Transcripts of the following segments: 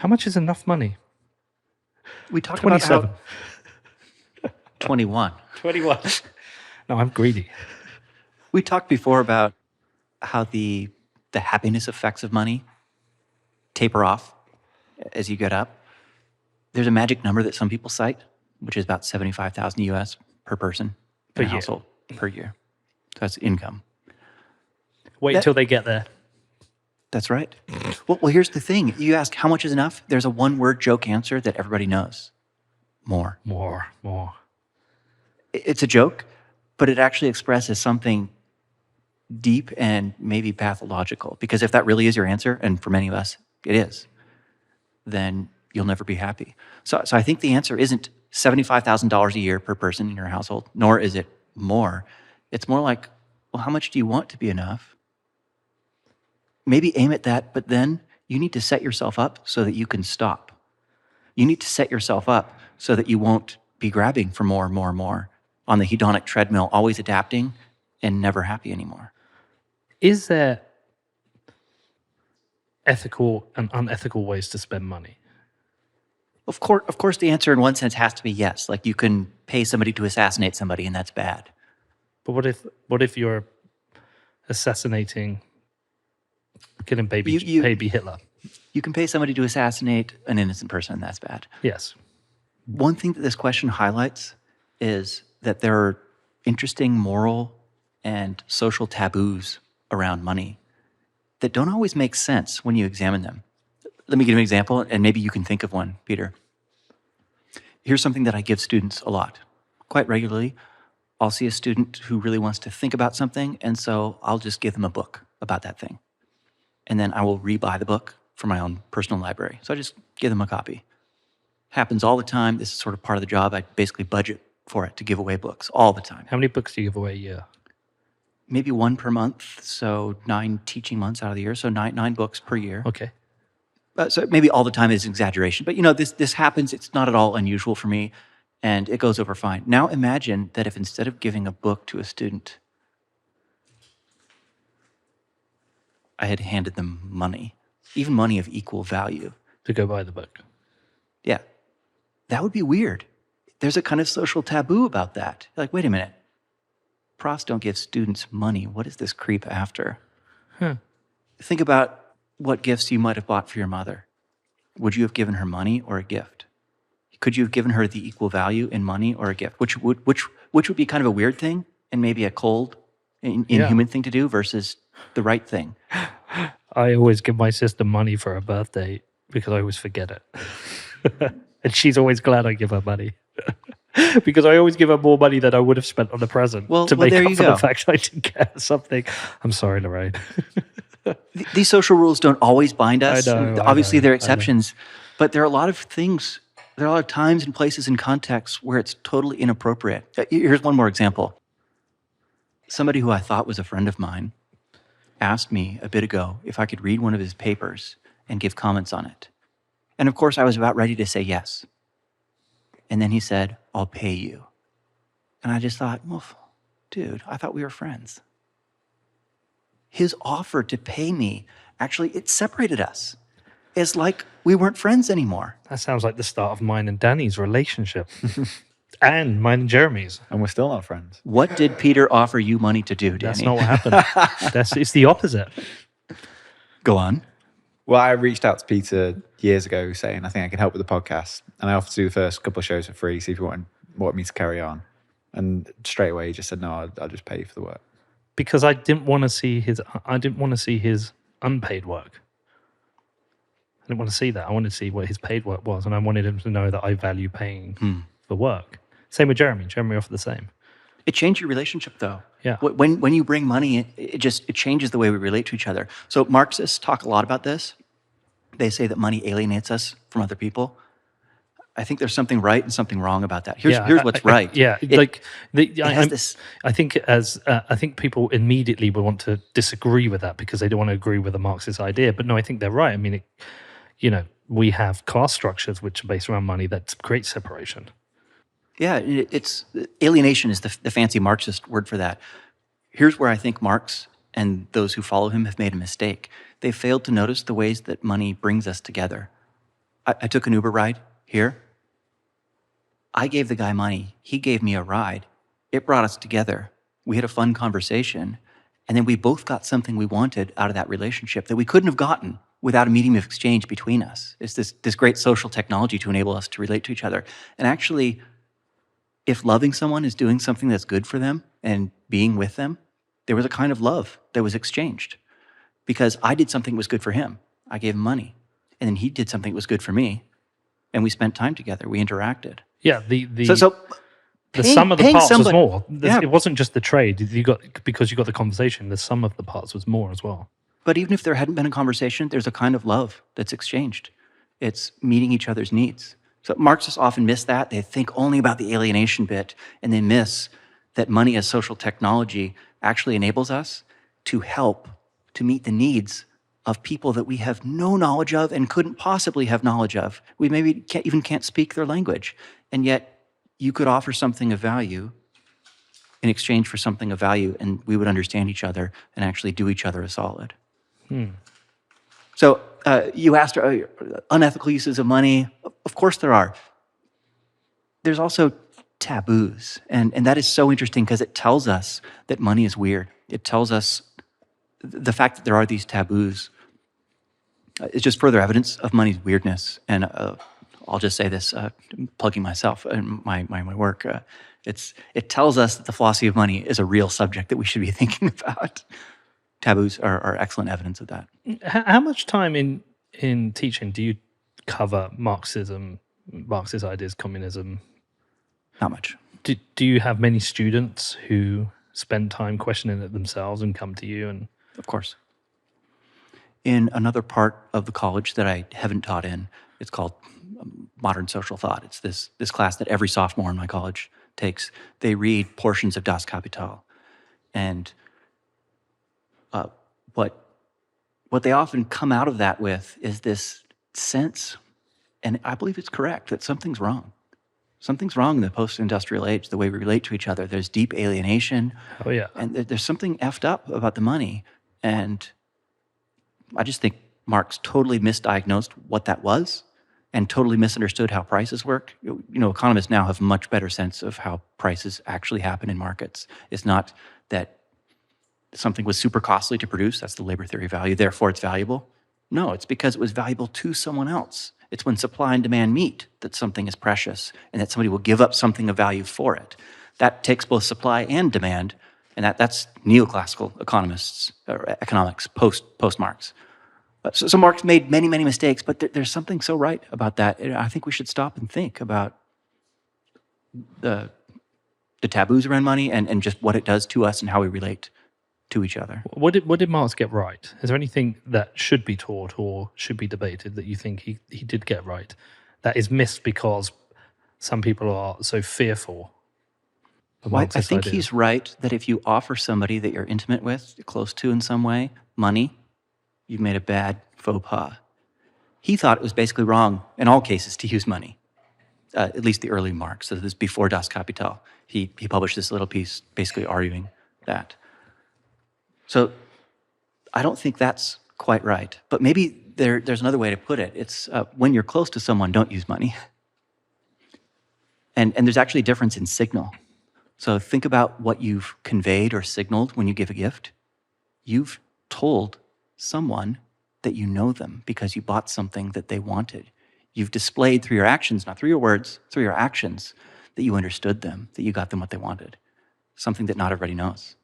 How much is enough money? We talked about 27. how 21. 21. No, I'm greedy. We talked before about how the happiness effects of money taper off as you get up. There's a magic number that some people cite, which is about 75,000 US per person Per in a year. household per year. So that's income. Wait until they get there. That's right. Well, here's the thing. You ask how much is enough? There's a one-word joke answer that everybody knows. More. More. It's a joke, but it actually expresses something deep and maybe pathological. Because if that really is your answer, and for many of us it is, then you'll never be happy. So I think the answer isn't $75,000 a year per person in your household, nor is it more. It's more like, well, how much do you want to be enough? Maybe aim at that, but then you need to set yourself up so that you can stop. You need to set yourself up so that you won't be grabbing for more and more and more on the hedonic treadmill, always adapting and never happy anymore. Is there ethical and unethical ways to spend money? Of course, the answer in one sense has to be yes. Like you can pay somebody to assassinate somebody, and that's bad. But what if you're killing baby Hitler? You can pay somebody to assassinate an innocent person, and that's bad. Yes. One thing that this question highlights is that there are interesting moral and social taboos around money that don't always make sense when you examine them. Let me give an example, and maybe you can think of one, Peter. Here's something that I give students a lot. Quite regularly, I'll see a student who really wants to think about something, and so I'll just give them a book about that thing. And then I will rebuy the book for my own personal library. So I just give them a copy. Happens all the time. This is sort of part of the job. I basically budget for it to give away books all the time. How many books do you give away a year? Maybe one per month, so 9 teaching months out of the year, so nine books per year. Okay. So maybe all the time is an exaggeration, but this happens. It's not at all unusual for me, and it goes over fine. Now imagine that if instead of giving a book to a student, I had handed them money, even money of equal value. To go buy the book. Yeah. That would be weird. There's a kind of social taboo about that. Like, wait a minute. Profs don't give students money. What is this creep after? Think about what gifts you might have bought for your mother. Would you have given her money or a gift? Could you have given her the equal value in money or a gift? Which would be kind of a weird thing and maybe a cold, inhuman thing to do versus the right thing. I always give my sister money for her birthday because I always forget it. And she's always glad I give her money. Because I always give her more money than I would have spent on the present to make up for the fact I didn't get her something. I'm sorry, Lorraine. These social rules don't always bind us. Obviously, there are exceptions. But there are a lot of things, there are a lot of times and places and contexts where it's totally inappropriate. Here's one more example. Somebody who I thought was a friend of mine asked me a bit ago if I could read one of his papers and give comments on it. And of course, I was about ready to say yes. And then he said, I'll pay you. And I just thought, well, dude, I thought we were friends. His offer to pay me, actually, it separated us. It's like we weren't friends anymore. That sounds like the start of mine and Danny's relationship. And mine and Jeremy's. And we're still not friends. What did Peter offer you money to do, Danny? That's not what happened. It's the opposite. Go on. Well, I reached out to Peter years ago saying, I think I can help with the podcast. And I offered to do the first couple of shows for free, see if you want me to carry on. And straight away he just said, no, I'll just pay you for the work. Because I didn't want to see his unpaid work. I didn't want to see that. I wanted to see what his paid work was, and I wanted him to know that I value paying for work. Same with Jeremy. Jeremy offered the same. It changed your relationship, though. Yeah. When you bring money, it changes the way we relate to each other. So Marxists talk a lot about this. They say that money alienates us from other people. I think there's something right and something wrong about that. Here's what's right. I think people immediately will want to disagree with that because they don't want to agree with the Marxist idea. But no, I think they're right. I mean, we have class structures which are based around money that create separation. Yeah, it's alienation is the fancy Marxist word for that. Here's where I think Marx and those who follow him have made a mistake. They failed to notice the ways that money brings us together. I took an Uber ride here. I gave the guy money. He gave me a ride. It brought us together. We had a fun conversation. And then we both got something we wanted out of that relationship that we couldn't have gotten without a medium of exchange between us. It's this great social technology to enable us to relate to each other. And actually, if loving someone is doing something that's good for them and being with them, there was a kind of love that was exchanged. Because I did something that was good for him. I gave him money. And then he did something that was good for me. And we spent time together. We interacted. Yeah, the Paying, sum of the parts was more. Yeah. It wasn't just the trade. Because you got the conversation, the sum of the parts was more as well. But even if there hadn't been a conversation, there's a kind of love that's exchanged. It's meeting each other's needs. So Marxists often miss that. They think only about the alienation bit, and they miss that money as social technology actually enables us to help to meet the needs of people that we have no knowledge of and couldn't possibly have knowledge of. We maybe can't speak their language, and yet you could offer something of value in exchange for something of value, and we would understand each other and actually do each other a solid. So you asked unethical uses of money. Of course there are. There's also taboos, and that is so interesting because it tells us that money is weird. It tells us the fact that there are these taboos is just further evidence of money's weirdness. And I'll just say this, plugging myself and my work. It tells us that the philosophy of money is a real subject that we should be thinking about. Taboos are excellent evidence of that. How much time in teaching do you cover Marxism, Marxist ideas, communism? Not much. Do you have many students who spend time questioning it themselves and come to you? And of course. In another part of the college that I haven't taught in, it's called Modern Social Thought. It's this class that every sophomore in my college takes. They read portions of Das Kapital. And what they often come out of that with is this sense, and I believe it's correct, that something's wrong. Something's wrong in the post-industrial age, the way we relate to each other. There's deep alienation. Oh, yeah. And there's something effed up about the money. And I just think Marx totally misdiagnosed what that was and totally misunderstood how prices work. You know, economists now have a much better sense of how prices actually happen in markets. It's not that something was super costly to produce. That's the labor theory of value. Therefore, it's valuable. No, it's because it was valuable to someone else. It's when supply and demand meet that something is precious and that somebody will give up something of value for it. That takes both supply and demand, and that's neoclassical economists, or economics, post-Marx. So Marx made many, many mistakes, but there's something so right about that. I think we should stop and think about the taboos around money and just what it does to us and how we relate to each other. What did Marx get right? Is there anything that should be taught or should be debated that you think he did get right that is missed because some people are so fearful of Well, I Marxist think ideas? he's right that if you offer somebody that you're intimate with, close to in some way, money, you've made a bad faux pas. He thought it was basically wrong in all cases to use money, at least the early Marx. So this is before Das Kapital. He published this little piece basically arguing that. So I don't think that's quite right. But maybe there's another way to put it. It's when you're close to someone, don't use money. And there's actually a difference in signal. So think about what you've conveyed or signaled when you give a gift. You've told someone that you know them because you bought something that they wanted. You've displayed through your actions, not through your words, through your actions, that you understood them, that you got them what they wanted, something that not everybody knows.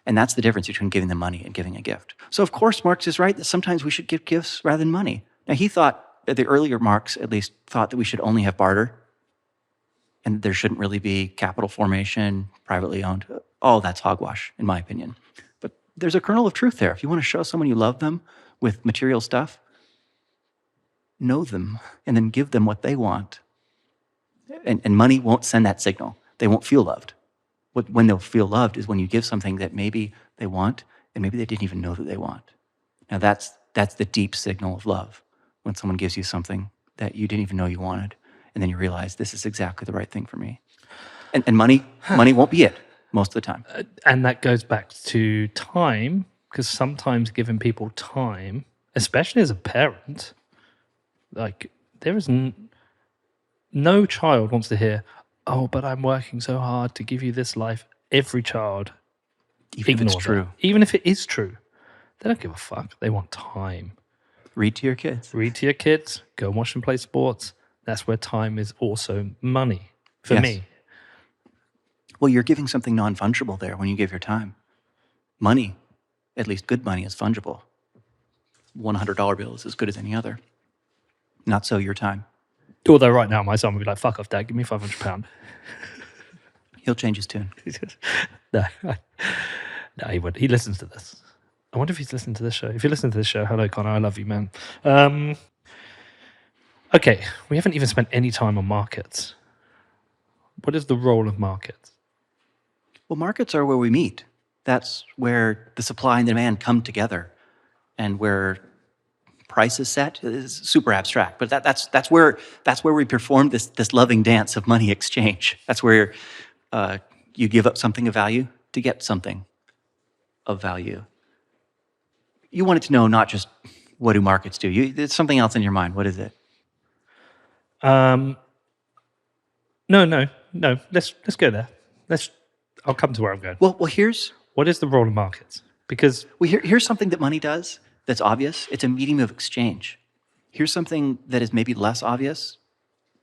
And that's the difference between giving them money and giving a gift. So of course, Marx is right that sometimes we should give gifts rather than money. Now he thought, the earlier Marx at least, thought that we should only have barter and there shouldn't really be capital formation, privately owned. All that's hogwash, in my opinion. But there's a kernel of truth there. If you want to show someone you love them with material stuff, know them and then give them what they want. And money won't send that signal. They won't feel loved. When they'll feel loved is when you give something that maybe they want and maybe they didn't even know that they want. Now that's the deep signal of love, when someone gives you something that you didn't even know you wanted, and then you realize this is exactly the right thing for me. And money won't be it most of the time. And that goes back to time, because sometimes giving people time, especially as a parent, like there is no child wants to hear, "Oh, but I'm working so hard to give you this life." Every child Even if it's ignores true. it. Even if it is true, they don't give a fuck. They want time. Read to your kids. Read to your kids. Go and watch them play sports. That's where time is also money for Yes. me. Well, you're giving something non-fungible there when you give your time. Money, at least good money, is fungible. $100 bill is as good as any other. Not so your time. Although right now my son would be like, "Fuck off, Dad. Give me £500." He'll change his tune. No, he would. He listens to this. I wonder if he's listening to this show. If you listen to this show, hello, Connor. I love you, man. Okay, we haven't even spent any time on markets. What is the role of markets? Well, markets are where we meet. That's where the supply and demand come together, and where price is set. Is super abstract, but that's where we perform this loving dance of money exchange. That's where you give up something of value to get something of value. You wanted to know not just what do markets do. There's something else in your mind. What is it? No. Let's go there. I'll come to where I'm going. Well, here's What is the role of markets? Because here's something that money does that's obvious. It's a medium of exchange. Here's something that is maybe less obvious,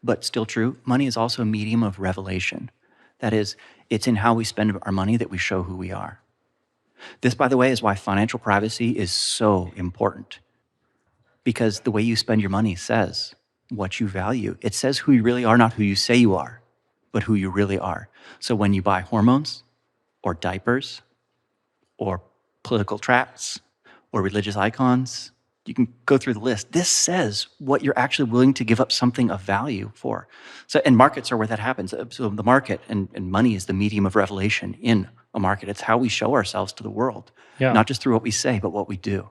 but still true. Money is also a medium of revelation. That is, it's in how we spend our money that we show who we are. This, by the way, is why financial privacy is so important. Because the way you spend your money says what you value. It says who you really are, not who you say you are, but who you really are. So when you buy hormones or diapers or political tracts or religious icons, you can go through the list. This says what you're actually willing to give up something of value for. So, and markets are where that happens. So the market and money is the medium of revelation in a market. It's how we show ourselves to the world, Yeah. not just through what we say, but what we do.